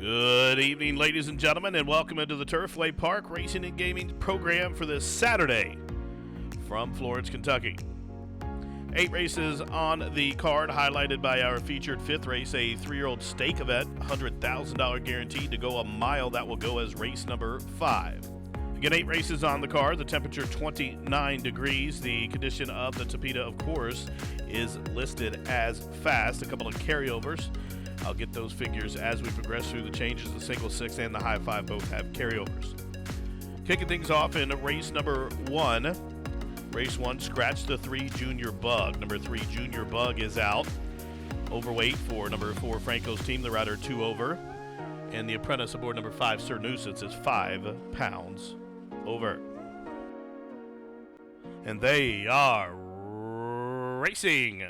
Good evening, ladies and gentlemen, and welcome into the Turfway Park Racing and Gaming program for this Saturday from Florence, Kentucky. 8 races on the card, highlighted by our featured 5th race, a 3-year-old stake event, $100,000 guaranteed to go a mile. That will go as race number 5. Again, 8 races on the card, the temperature 29 degrees. The condition of the Tapeta, of course, is listed as fast. A couple of carryovers. I'll get those figures as we progress through the changes. The single 6 and the high 5 both have carryovers. Kicking things off in race number 1. Race 1, scratch the 3 Junior Bug. Number 3 Junior Bug is out. Overweight for number 4 FRANCO'S team, the rider 2 over. And the apprentice aboard number 5 Sir Nuisance is 5 pounds over. And they are racing.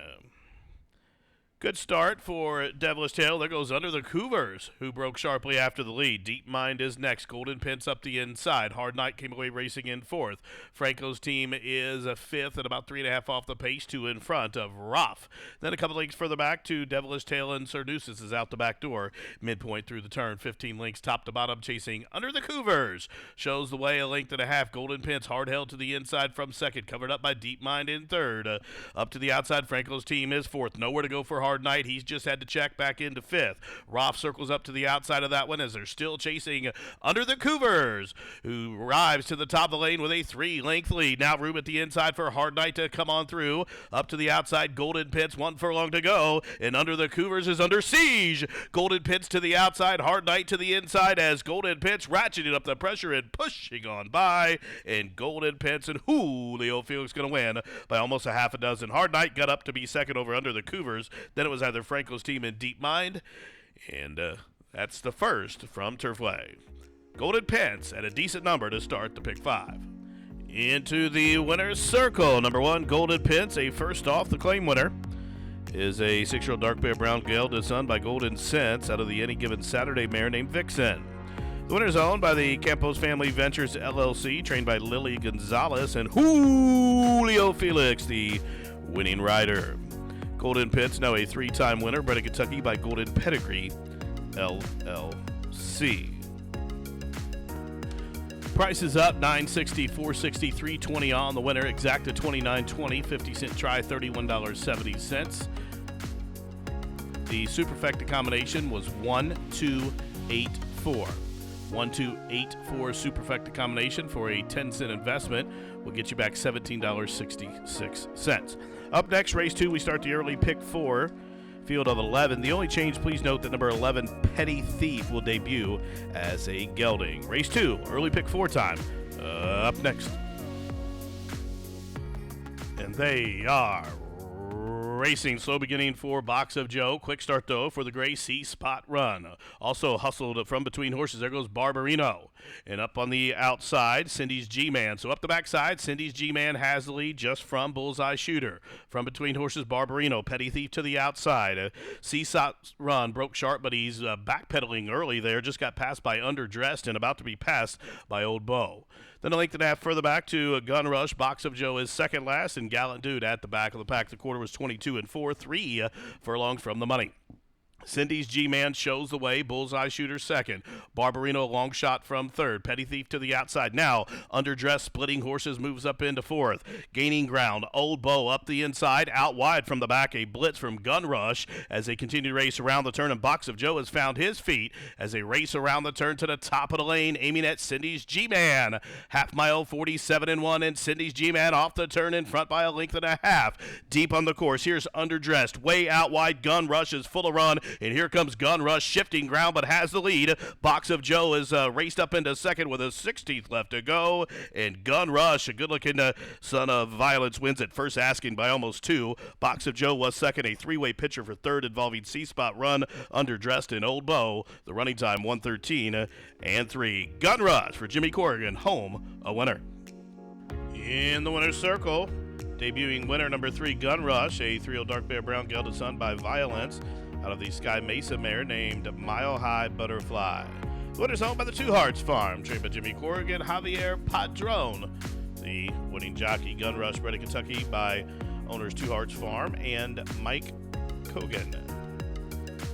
Good start for Devilish Tail. There goes Under the Couvers, who broke sharply after the lead. Deep Mind is next. GOLDENPENCE up the inside. Hard Night came away racing in 4th. FRANCO'S team is 5th and about 3.5 off the pace, 2 in front of Rough. Then a couple lengths further back to Devilish Tail, and Sir Nuisance is out the back door. Midpoint through the turn, 15 lengths top to bottom, chasing Under the Couvers. Shows the way, a length and a half. GOLDENPENCE hard held to the inside from 2nd, covered up by Deep Mind in 3rd. Up to the outside, FRANCO'S team is 4th. Nowhere to go for Hard Night. He's just had to check back into 5th. Roth circles up to the outside of that one as they're still chasing Under the Couvers, who arrives to the top of the lane with a 3-length lead. Now room at the inside for Hard Night to come on through. Up to the outside, GOLDENPENCE, 1 furlong to go, and Under the Couvers is under siege. GOLDENPENCE to the outside, Hard Night to the inside as GOLDENPENCE ratcheting up the pressure and pushing on by, and GOLDENPENCE and Julio Felix going to win by almost a half a dozen. Hard Night got up to be 2nd over Under the Couvers. Then it was either FRANCO'S team in Deep Mind, and that's the first from Turfway. GOLDENPENCE at a decent number to start the pick 5. Into the winner's circle. Number 1, GOLDENPENCE, a first off. The claim winner is a 6-year-old dark bear brown gelded son by Golden Sense out of the Any Given Saturday mare named Vixen. The winner is owned by the Campos Family Ventures LLC, trained by Lily Gonzalez, and Julio Felix, the winning rider. GOLDENPENCE, now a 3-time winner, bred in Kentucky by Golden Pedigree LLC. Price is up, $9.60, $4.60, $3.20 on the winner. Exacta $29.20, 50-cent try, $31.70. The superfecta combination was 1-2-8-4. 1-2-8-4 superfecta combination for a 10-cent investment will get you back $17.66. Up next, race 2, we start the early pick 4, field of 11. The only change, please note that number 11, Petty Thief, will debut as a gelding. Race 2, early pick 4 time, up next. And they are racing. Slow beginning for Box of Joe. Quick start, though, for the Gray C Spot Run. Also hustled from between horses. There goes Barbarino. And up on the outside, Cindy's G-Man. So up the backside, Cindy's G-Man has the lead just from Bullseye Shooter. From between horses, Barbarino. Petty Thief to the outside. C Spot Run broke sharp, but he's backpedaling early there. Just got passed by Underdressed and about to be passed by Old Beau. Then a length and a half further back to Gun Rush. Box of Joe is second last, and Gallant Dude at the back of the pack. The quarter was 22 and 4, 3 furlongs from the money. Cindy's G-Man shows the way. Bullseye Shooter second. Barbarino a long shot from 3rd. Petty Thief to the outside. Now, Underdressed splitting horses moves up into 4th. Gaining ground. Old Beau up the inside. Out wide from the back. A blitz from Gun Rush as they continue to race around the turn. And Box of Joe has found his feet as they race around the turn to the top of the lane, aiming at Cindy's G-Man. Half mile, 47 and 1, and Cindy's G-Man off the turn in front by a length and a half. Deep on the course. Here's Underdressed. Way out wide. Gun Rush is full of run. And here comes Gun Rush, shifting ground, but has the lead. Box of Joe is raced up into 2nd with a 16th left to go. And Gun Rush, a good-looking son of violence, wins at first asking by almost 2. Box of Joe was 2nd, a 3-way picture for 3rd involving C-Spot Run, Underdressed, and Old Beau. The running time 1:13 and 3. Gun Rush for Jimmy Corrigan, home a winner. In the winner's circle, debuting winner number 3, Gun Rush, a 3-year-old dark bear brown gelded son by Violence, out of the Sky Mesa mare named Mile High Butterfly. The winner's owned by the Two Hearts Farm, trained by Jimmy Corrigan, Javier Padron. The winning jockey, Gun Rush, bred in Kentucky by owners Two Hearts Farm and Mike Cogan.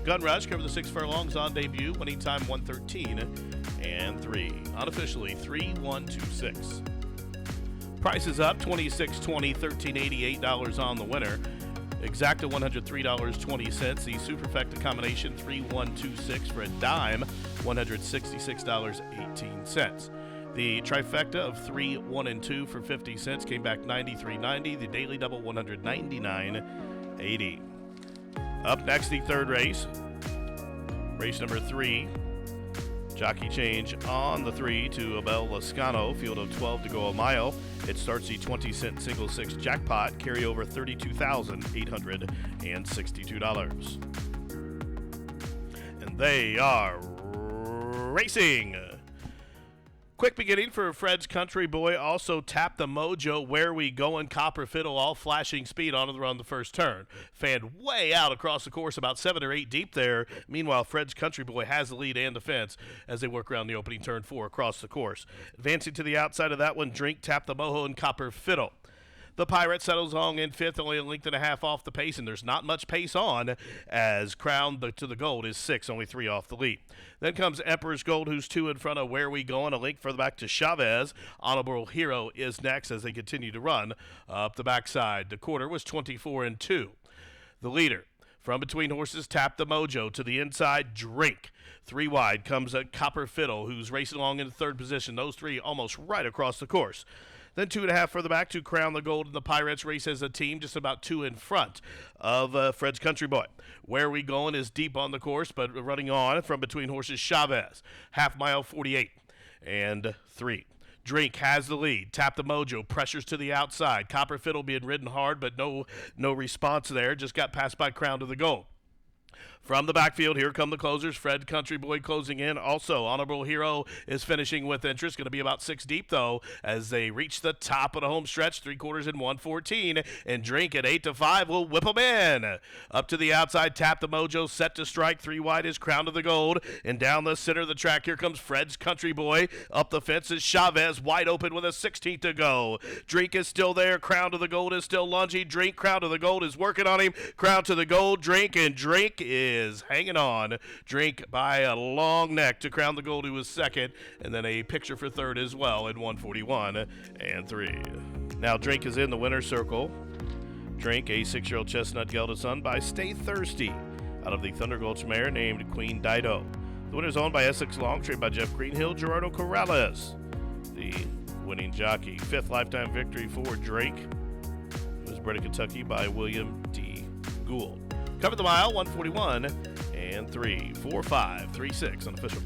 Gun Rush covered the 6 furlongs on debut, winning time 1:13.3. Unofficially 3-1-2-6. Prices up $26.20, $13.88 on the winner. Exacta $103.20. The Superfecta combination 3-1-2-6 for a dime, $166.18. The trifecta of 3, 1, and 2 for 50 cents came back $93.90. The daily double $199.80. Up next, the third race. Race number 3. Jockey change on the 3 to Abel Lascano. Field of 12 to go a mile. It starts the 20-cent single 6 jackpot. Carry over $32,862. And they are racing. Quick beginning for Fred's Country Boy. Also tapped the Mojo. Where We Going? Copper Fiddle, all flashing speed on the run the first turn. Fanned way out across the course, about 7 or 8 deep there. Meanwhile, Fred's Country Boy has the lead and the fence as they work around the opening turn 4 across the course. Advancing to the outside of that one, Drink, Tap the Mojo, and Copper Fiddle. The Pirate settles along in 5th, only a length and a half off the pace, and there's not much pace on as Crown to the Gold is 6, only 3 off the lead. Then comes Emperor's Gold, who's 2 in front of Where We Going, a length further back to Chavez. Honorable Hero is next as they continue to run up the backside. The quarter was 24-2. The leader from between horses, Tap the Mojo. To the inside, Drink. 3 wide comes a Copper Fiddle, who's racing along in the 3rd position. Those 3 almost right across the course. Then 2.5 further back to Crown the Gold, and the Pirates race as a team, just about 2 in front of Fred's Country Boy. Where We Going is deep on the course, but running on from between horses, Chavez. Half mile, 48-3. Drink has the lead. Tap the Mojo pressures to the outside. Copper Fiddle being ridden hard, but no response there. Just got passed by Crown to the Gold. From the backfield, here come the closers. Fred Country Boy closing in. Also, Honorable Hero is finishing with interest. Going to be about 6 deep, though, as they reach the top of the home stretch. 3/4 in 1:14. And Drink at 8-5 will whip them in. Up to the outside, Tap the Mojo, set to strike. 3 wide is Crown to the Gold. And down the center of the track, here comes Fred's Country Boy. Up the fence is Chavez, wide open with a 16th to go. Drink is still there. Crown to the Gold is still lunging. Drink, Crown to the Gold is working on him. Crown to the Gold, Drink, and Drink is hanging on. Drink by a long neck to Crown the Gold, who was 2nd, and then a picture for 3rd as well at 1:41-3. Now Drink is in the winner's circle. Drink, a 6-year-old chestnut gelded son by Stay Thirsty, out of the Thunder Gulch mare named Queen Dido. The winner is owned by Essex Long, trained by Jeff Greenhill. Gerardo Corrales, the winning jockey. 5th lifetime victory for Drake. It was bred in Kentucky by William D. Gould. Covered the mile, 1:41-3. 4-5, 3-6 unofficial.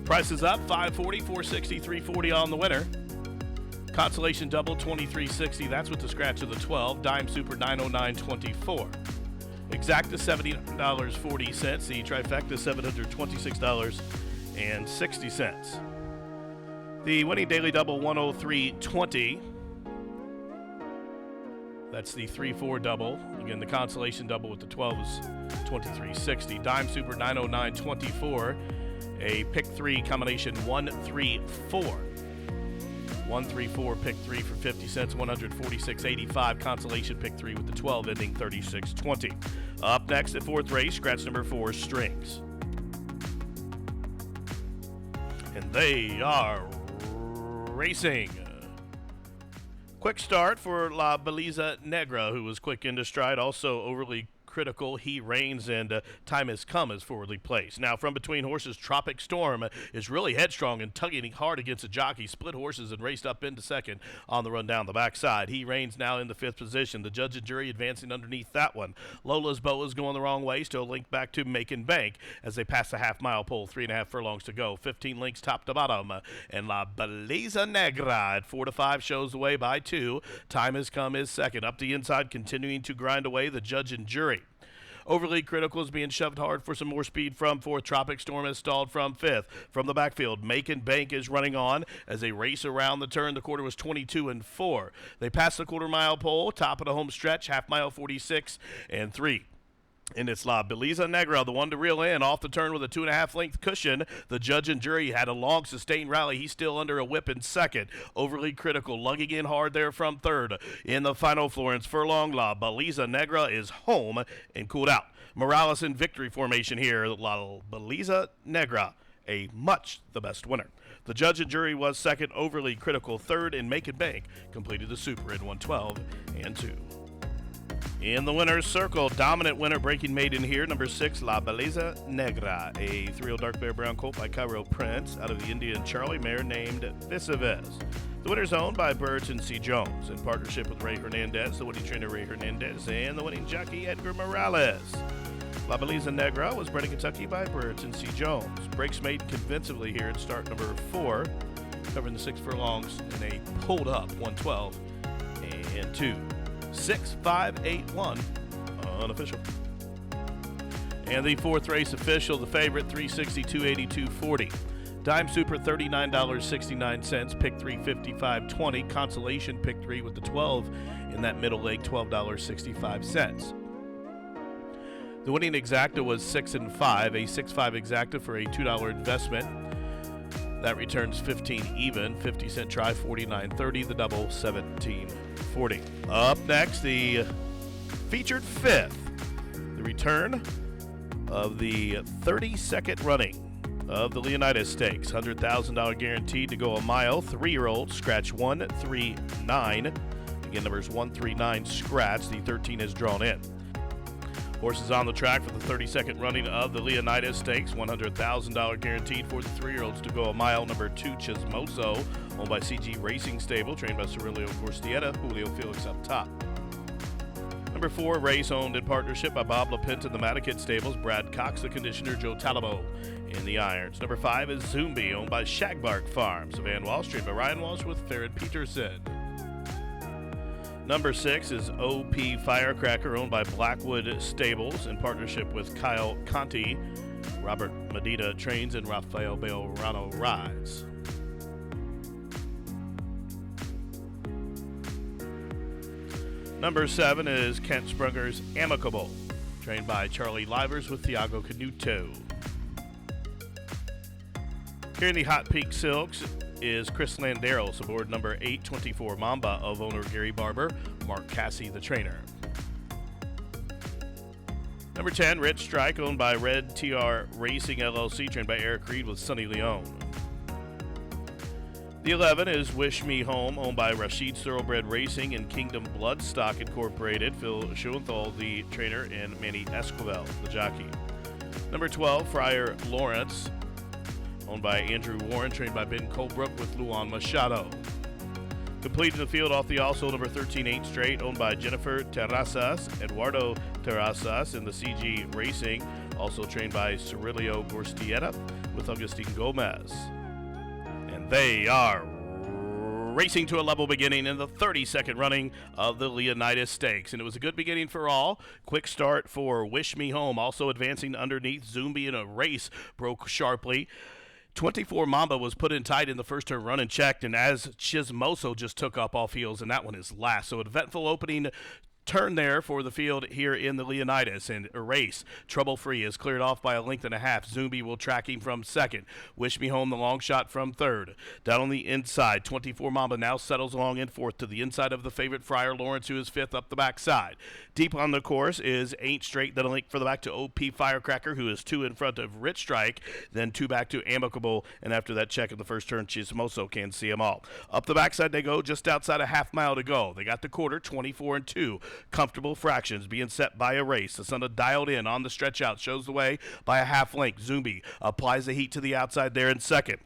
Price is up, $5.40, $4.60, $3.40 on the winner. Consolation double, $23.60. That's with the scratch of the 12. Dime Super, $909.24. Exacta, $70.40. The trifecta, $726.60. The winning daily double, $103.20. That's the 3-4 double. Again, the consolation double with the 12 is $23.60. Dime Super, $909.24. A pick 3 combination, 1-3-4. 1-3-4 pick 3 for 50 cents, $146.85. Consolation pick 3 with the 12 ending $36.20. Up next at 4th race, scratch number 4, Strings. And they are racing. Quick start for La BELLEZA Negra, who was quick into stride, also overly critical. He reigns, and Time Has Come is forwardly placed. Now, from between horses, Tropic Storm is really headstrong and tugging hard against a jockey. Split horses and raced up into 2nd on the run down the backside. He reigns now in the 5th position. The judge and jury advancing underneath that one. Lola's Boa is going the wrong way, still linked back to Makin Bank as they pass the half-mile pole. 3.5 furlongs to go. 15 links top to bottom. And La BELLEZA Negra at 4-5 shows the way by 2. Time Has Come is 2nd. Up the inside, continuing to grind away the judge and jury. Overly critical is being shoved hard for some more speed from 4th. Tropic Storm is stalled from 5th. From the backfield, Makin Bank is running on as they race around the turn. The quarter was 22-4. They pass the quarter-mile pole, top of the home stretch, half mile 46-3. And it's La BELLEZA Negra, the one to reel in, off the turn with a 2.5 length cushion. The judge and jury had a long, sustained rally. He's still under a whip in second. Overly critical, lugging in hard there from third. In the final Florence furlong, La BELLEZA Negra is home and cooled out. Morales in victory formation here. La BELLEZA Negra, a much the best winner. The judge and jury was second, overly critical third, and MAKIN Bank completed the super in 112 and 2. In the winner's circle, dominant winner breaking maiden here, number 6, La BELLEZA Negra, a 3-year-old dark bear brown colt by Cairo Prince out of the Indian Charlie mare named Visavis. The winner's owned by Burton C. Jones in partnership with Ray Hernandez, the winning trainer Ray Hernandez, and the winning jockey Edgar Morales. La BELLEZA Negra was bred in Kentucky by Burton C. Jones. Breaks made convincingly here at start number 4, covering the 6 furlongs in a pulled up 112 and 2. 6, 5, 8, 1, unofficial. And the 4th race official, the favorite, 362, 82, 40. Dime Super, $39.69, pick 3, 55.20. Consolation, pick 3 with the 12 in that middle leg, $12.65. The winning exacta was 6 and 5, a 6-5 exacta for a $2 investment. That returns 15 even, 50-cent try, 49.30, the double, 17.40. Up next, the featured 5th, the return of the 32nd running of the Leonidas Stakes. $100,000 guaranteed to go a mile. 3-year-old, scratch 139. Again, numbers 139 scratch. The 13 is drawn in. Horses on the track for the 32nd running of the Leonidas Stakes. $100,000 guaranteed for the 3-year-olds to go a mile. Number 2, Chismoso, owned by CG Racing Stable, trained by Cirilio Gorstietta, Julio Felix up top. Number 4, race owned in partnership by Bob LaPinta and the Matakit Stables, Brad Cox, the conditioner, Joe Talabo in the irons. Number 5 is Zumbi, owned by Shagbark Farms, Van Walsh, trained by Ryan Walsh with Farrad Peterson. Number 6 is OP Firecracker, owned by Blackwood Stables in partnership with Kyle Conti, Robert Medina trains, and Rafael Bejarano rides. Number 7 is Kent Sprunger's Amicable, trained by Charlie Livers with Thiago Canuto. Carrying the Hot Peak Silks is Chris Landeros aboard number 8, 24 Mamba of owner Gary Barber, Mark Cassie the trainer. Number 10, Rich Strike, owned by Red TR Racing LLC, trained by Eric Reed with Sonny Leone. The 11 is Wish Me Home, owned by Rashid Thoroughbred Racing and Kingdom Bloodstock Incorporated, Phil Schoenthal the trainer, and Manny Esquivel the jockey. Number 12, Friar Lawrence, owned by Andrew Warren, trained by Ben Colebrook with Luan Machado. Completing the field off the also number 13, 8 Straight, owned by Jennifer Terrazas, Eduardo Terrazas in the CG Racing, also trained by Cirilio Gorstietta with Agustin Gomez. And they are racing to a level beginning in the 32nd running of the Leonidas Stakes. And it was a good beginning for all. Quick start for Wish Me Home, also advancing underneath. Zumbi in a race broke sharply. 24 Mamba was put in tight in the first turn, run and checked, and as Chismoso just took up off heels, and that one is last. So an eventful opening turn there for the field here in the Leonidas, and a race trouble-free is cleared off by a length and a half. Zumbi will track him from second. Wish Me Home, the long shot, from third. Down on the inside, 24 Mamba now settles along in fourth to the inside of the favorite Friar Lawrence, who is fifth up the backside. Deep on the course is Ain't Straight, then a link for the back to OP Firecracker, who is 2 in front of Rich Strike, then 2 back to Amicable, and after that check in the first turn, Chismoso can see them all. Up the backside they go, just outside a half mile to go. They got the quarter, 24 and 2. Comfortable fractions being set by a race. The Sun dialed in on the stretch out, shows the way by a half length. Zumbi applies the heat to the outside there in second.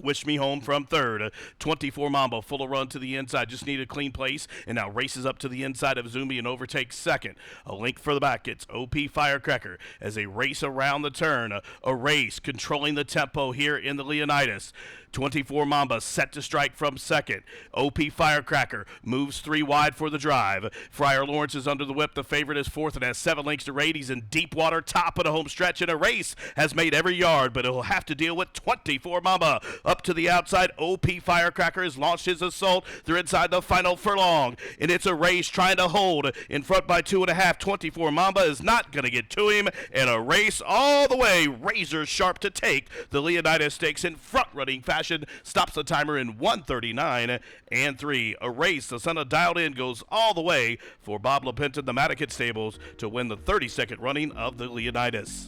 Wish Me Home from third. 24 Mambo, full of run to the inside. Just need a clean place, and now races up to the inside of Zumbi and overtakes second. A link for the back. It's OP Firecracker as they race around the turn. A race controlling the tempo here in the Leonidas. 24 Mamba set to strike from second. OP Firecracker moves 3 wide for the drive. Friar Lawrence is under the whip. The favorite is fourth and has 7 lengths to rate. He's in deep water, top of the home stretch, and a race has made every yard, but he'll have to deal with 24 Mamba. up to the outside. OP Firecracker has launched his assault. They're inside the final furlong, and it's a race trying to hold in front by 2.5. 24 Mamba is not going to get to him, and a race all the way razor sharp to take the Leonidas Stakes in front-running fashion. Stops the timer in 1:39 and 3. A race the son of Dialed In goes all the way for Bob LaPenta, the MAKIN stables, to win the 32nd running of the Leonidas.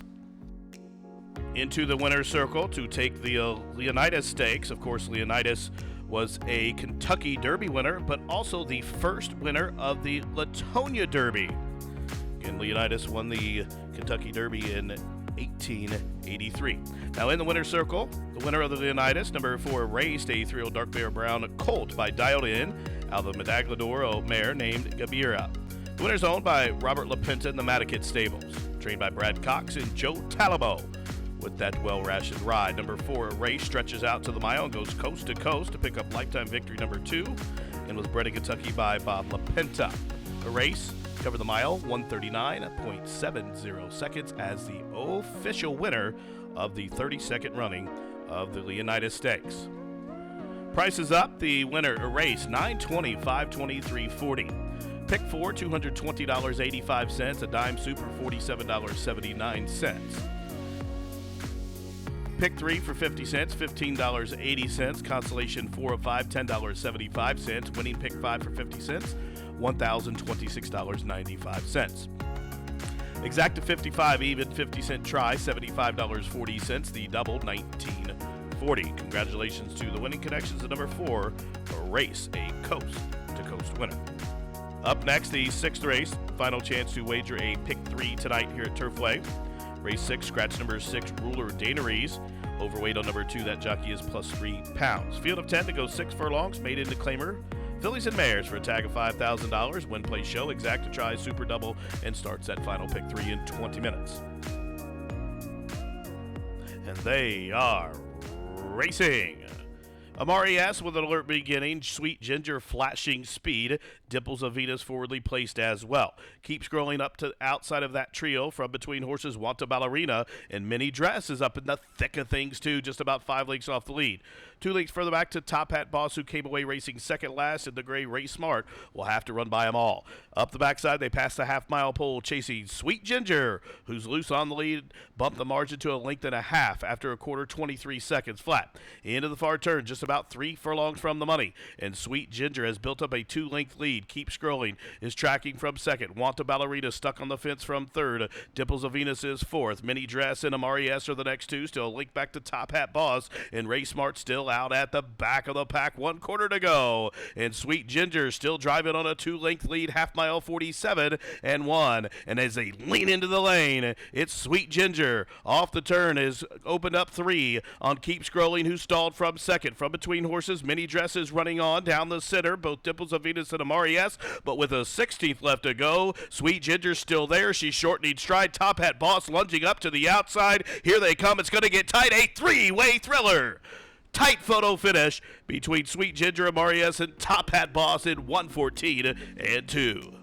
Into the winner's circle to take the Leonidas Stakes. Of course, Leonidas was a Kentucky Derby winner, but also the first winner of the Latonia Derby. Again, Leonidas won the Kentucky Derby in 1883. Now in the winner's circle, the winner of the Leonidas, number 4, raced a 3-year-old Dark Bear Brown Colt by Dialed In out of the Medaglador mare named Gabira. The winner's owned by Robert LaPenta and the MAKIN stables, trained by Brad Cox and Joe Talabo. With that well-rationed ride, number 4, race stretches out to the mile and goes coast to coast to pick up lifetime victory number 2, and was bred in Kentucky by Bob LaPenta. The race covered the mile 139.70 seconds as the official winner of the 32nd running of the Leonidas Stakes. Prices up. The winner race $920, $520, $340. Pick 4 $220.85. A dime super $47.79. Pick 3 for 50 cents, $15.80. Consolation 4 of 5, $10.75. Winning pick 5 for 50 cents, $1,026.95. Exacta 55, even 50-cent try, $75.40. The double, $19.40. Congratulations to the winning connections at number 4, a race, a coast-to-coast winner. Up next, the 6th race. Final chance to wager a pick 3 tonight here at Turfway. Race 6, scratch number 6, ruler DAENERYS. Overweight on number 2, that jockey is plus 3 pounds. Field of 10 to go 6 furlongs, made into claimer. Fillies and mares for a tag of $5,000. Win, play, show, exacta try, super double, and starts that final pick 3 in 20 minutes. And they are racing. Amari S with an alert beginning. Sweet Ginger flashing speed. Dimples of Venus forwardly placed as well. Keep scrolling up to outside of that trio from between horses. WANTA, BALLERINA, and Mini Dress is up in the thick of things too, just about 5 lengths off the lead. 2 lengths further back to Top Hat Boss, who came away racing second last in the gray Race Smart. Will have to run by them all. Up the backside, they pass the half-mile pole, chasing Sweet Ginger, who's loose on the lead. Bumped the margin to a length and a half after a quarter, 23 seconds flat. Into the far turn, just about 3 furlongs from the money. And Sweet Ginger has built up a 2-length lead. Keep scrolling, is tracking from second. WANTA, BALLERINA stuck on the fence from third. Dimples of Venus is fourth. Mini Dress and Amari S are the next 2. Still a link back to Top Hat Boss. And Race Smart still out at the back of the pack. 1 quarter to go. And Sweet Ginger still driving on a 2-length lead. Half mile 47 and 1. And as they lean into the lane, it's Sweet Ginger. Off the turn is opened up 3 on Keep Scrolling, who stalled from second. From between horses, Mini Dress is running on down the center. Both Dimples of Venus and Amari S. But with a 16th left to go, Sweet Ginger's still there. She's shortening stride. Top Hat Boss lunging up to the outside. Here they come. It's going to get tight. A 3-way thriller. Tight photo finish between Sweet Ginger, Amari S, and Top Hat Boss in 1:14 and 2.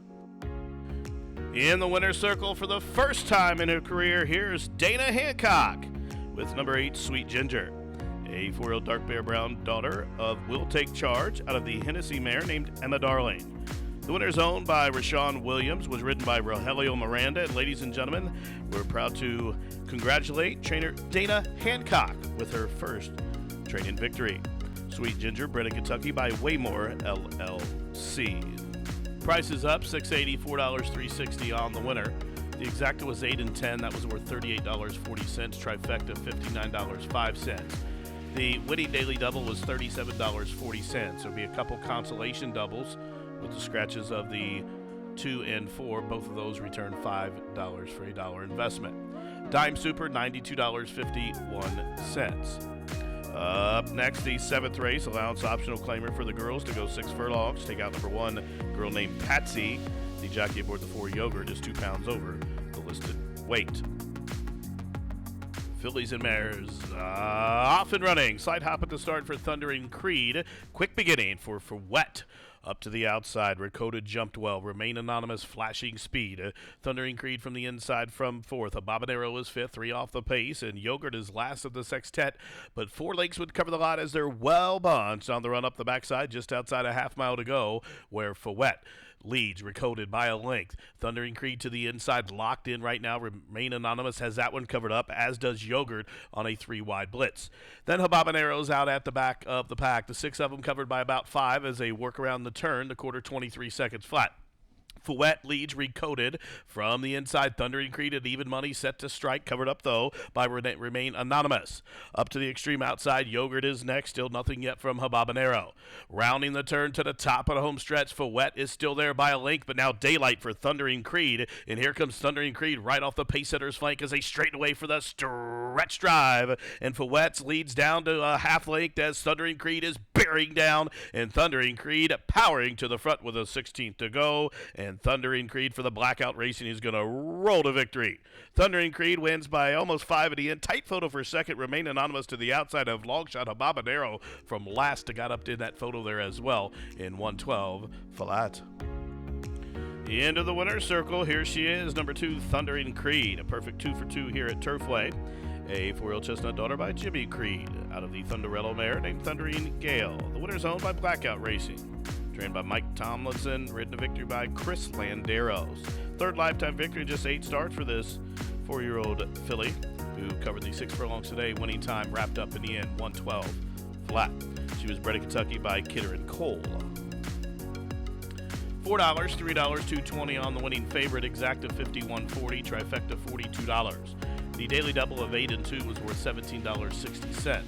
In the winner's circle for the first time in her career, here's Dana Hancock with number 8, Sweet Ginger. A 4-year-old Dark Bear Brown daughter of Will Take Charge out of the Hennessy mare named Emma Darling. The winner is owned by Rashawn Williams, was ridden by Rogelio Miranda. And ladies and gentlemen, we're proud to congratulate trainer Dana Hancock with her first training victory. Sweet Ginger, bred in Kentucky by Waymore LLC. Price is up, $680, $4, $360 on the winner. The exacta was 8 and 10. That was worth $38.40. Trifecta, $59.05. The winning daily double was $37.40. There'll be a couple consolation doubles with the scratches of the 2 and 4. Both of those return $5 for a $1 investment. Dime Super, $92.51. Up next, the 7th race, allowance optional claimer for the girls to go 6 furlongs. Take out number 1, girl named Patsy. The jockey aboard the 4 Yogurt is 2 pounds over the listed weight. Fillies and mares off and running. Side hop at the start for Thundering Creed. Quick beginning for Wet. Up to the outside, Recoded jumped well. Remain Anonymous, flashing speed. Thundering Creed from the inside from fourth. Habanero is fifth, 3 off the pace, and Yogurt is last of the sextet. But 4 lengths would cover the lot as they're well bunched on the run up the backside, just outside a half mile to go, where Fouette leads, Recoded by a length. Thundering Creed to the inside, locked in right now. Remain Anonymous has that one covered up, as does Yogurt on a 3-wide blitz. Then Habanero's out at the back of the pack. The 6 of them covered by about 5 as they work around the turn, the quarter 23 seconds flat. Fouette leads, Recoded from the inside. Thundering Creed at even money, set to strike, covered up though by Remain Anonymous. Up to the extreme outside, Yogurt is next, still nothing yet from Habanero. Rounding the turn to the top of the home stretch, Fouette is still there by a length, but now daylight for Thundering Creed, and here comes Thundering Creed right off the pace setter's flank as they straighten away for the stretch drive, and Fouette's leads down to a half length as Thundering Creed is bearing down, and Thundering Creed powering to the front with a 16th to go, and Thundering Creed for the Blackout Racing is going to roll to victory. Thundering Creed wins by almost 5 at the end. Tight photo for second. Remain Anonymous to the outside of Longshot Habanero from last to got up in that photo there as well in 112 flat. The end of the winner's circle. Here she is, number 2, Thundering Creed. A perfect 2 for 2 here at Turfway. A 4-year-old chestnut daughter by Jimmy Creed out of the Thunderello mare named Thundering Gale. The winner's owned by Blackout Racing. Trained by Mike Tomlinson, ridden to victory by Chris Landeros. Third lifetime victory, just 8 starts for this 4-year-old filly who covered the 6 furlongs today. Winning time wrapped up in the end, 112 flat. She was bred in Kentucky by Kidder and Cole. $4, $3, $2.20 on the winning favorite, exacta $51.40, trifecta $42. The daily double of 8 and 2 was worth $17.60.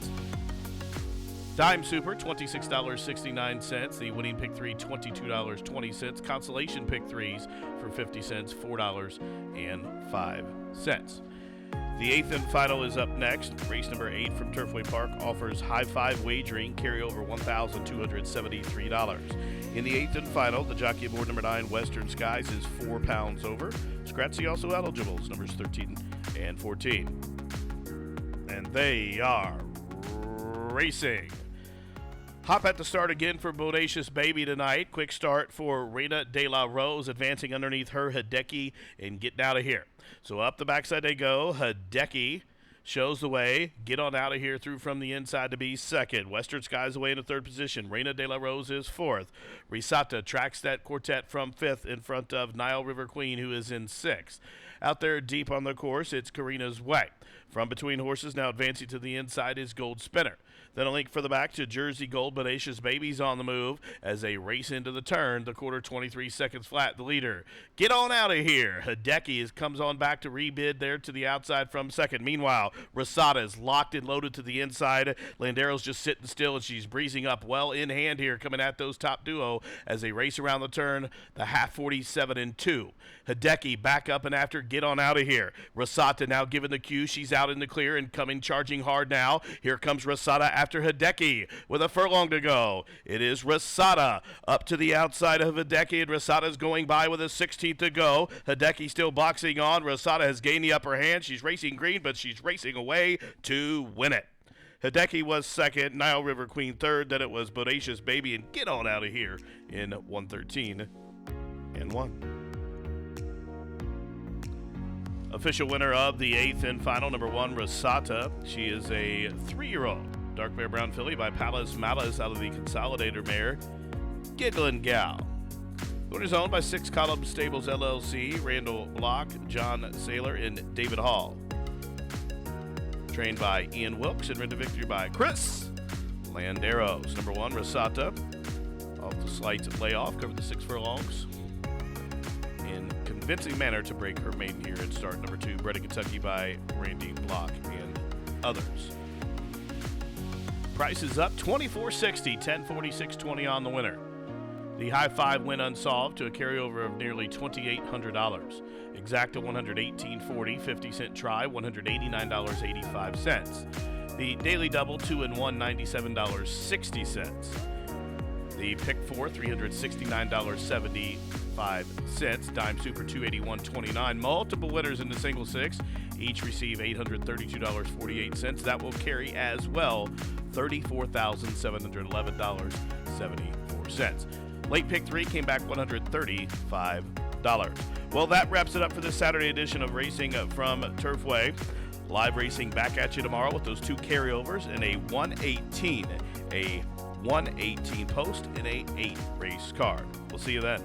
Dime Super, $26.69. The winning pick 3, $22.20. Consolation pick 3s for 50 cents, $4.05. The 8th and final is up next. Race number 8 from Turfway Park offers high 5 wagering, carry over $1,273. In the 8th and final, the jockey aboard number 9, Western Skies, is 4 pounds over. Scratzy also eligibles, numbers 13 and 14. And they are racing. Hop at the start again for Bodacious Baby tonight. Quick start for Reina de la Rose, advancing underneath her Hideki and getting out of here. So up the backside they go. Hideki shows the way. Get on out of here through from the inside to be second. Western Skies away in the 3rd position. Reina de la Rose is 4th. Risata tracks that quartet from 5th in front of Nile River Queen, who is in 6th. Out there deep on the course, it's CARINA'S Way. From between horses, now advancing to the inside, is Gold Spinner. Then a link for the back to Jersey Gold. Bodacious Baby's on the move as they race into the turn. The quarter 23 seconds flat, the leader. Get on out of here. Hideki comes on back to rebid there to the outside from second. Meanwhile, Risata is locked and loaded to the inside. Landero's just sitting still, and she's breezing up well in hand here, coming at those top duo as they race around the turn. The half 47 and 2. Hideki back up and after. Get on out of here. Risata now given the cue. She's out in the clear and coming charging hard now. Here comes Risata after Hideki with a furlong to go. It is Risata up to the outside of Hideki, and Risata's going by with a 16th to go. Hideki still boxing on. Risata has gained the upper hand. She's racing green, but she's racing away to win it. Hideki was second, Nile River Queen third, then it was Bodacious Baby and Get On Out of Here in 113 and 1. Official winner of the 8th and final, number 1, Risata. She is a 3-year-old dark bear brown filly by Palace Malice out of the Consolidator mare, Giggling Gal. The winner's owned by 6 Column Stables LLC, Randall Block, John Saylor, and David Hall. Trained by Ian Wilkes and ridden to victory by Chris Landeros. Number 1, Risata, off the slight layoff, covered the 6 furlongs in convincing manner to break her maiden here at start. Number 2, bred in Kentucky by Randy Block and others. Price is up, $24.60, $10.46.20 on the winner. The high 5 win unsolved to a carryover of nearly $2,800. Exacta $118.40, 50-cent try, $189.85. The daily double 2 and 1, $97.60. The pick 4, $369.75. Dime Super $281.29. Multiple winners in the single 6. Each receive $832.48. That will carry as well $34,711.74. Late pick 3 came back $135. Well, that wraps it up for this Saturday edition of Racing from Turfway. Live racing back at you tomorrow with those 2 carryovers and a 118 post and a 8 race card. We'll see you then.